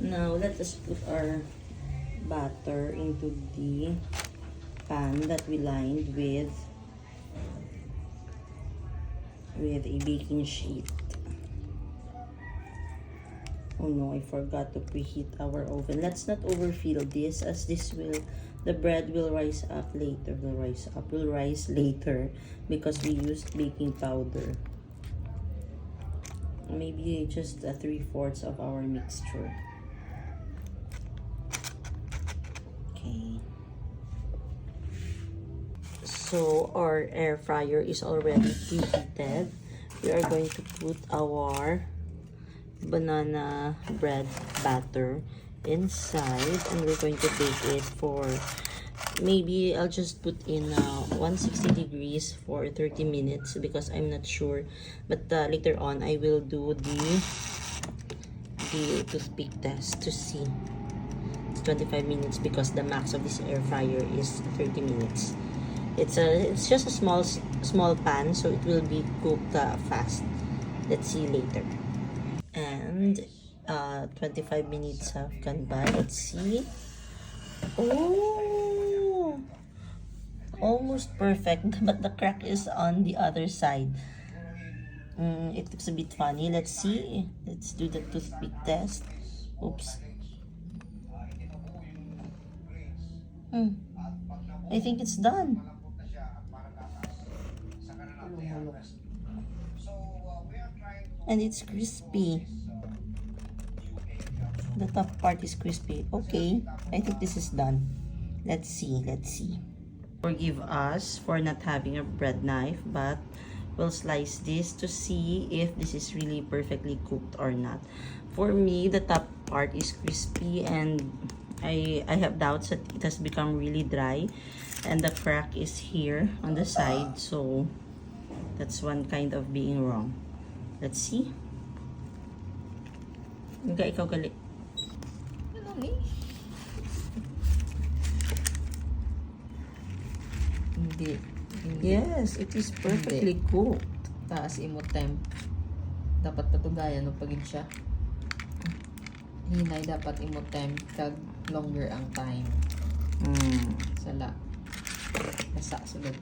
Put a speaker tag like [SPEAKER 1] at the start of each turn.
[SPEAKER 1] Now, let us put our batter into the pan that we lined with a baking sheet. Oh no, I forgot to preheat our oven. Let's not overfill this, as the bread will rise later because we used baking powder. Maybe just 3/4 of our mixture. Okay. So our air fryer is already preheated. We are going to put our banana bread batter inside, and we're going to bake it for, maybe I'll just put in 160 degrees for 30 minutes because I'm not sure, but later on I will do the toothpick test to see. It's 25 minutes because the max of this air fryer is 30 minutes. It's just a small pan, so it will be cooked fast. Let's see later. And 25 minutes have gone by. Let's see. Oh, almost perfect, but the crack is on the other side. It looks a bit funny. Let's see. Let's do the toothpick test. Oops. I think it's done. And it's crispy. The top part is crispy. Okay, I think this is done. Let's see. Forgive us for not having a bread knife, but we'll slice this to see if this is really perfectly cooked or not. For me, the top part is crispy, and I have doubts that it has become really dry, and the crack is here on the side, so that's one kind of being wrong. Let's see. Ikaw gali.
[SPEAKER 2] Hindi.
[SPEAKER 1] Yes, it is perfectly cooked.
[SPEAKER 2] Taas imo time. Dapat patugayan no pagid siya. Hinay dapat imo time kag longer ang time. Sala. Kasa sulod.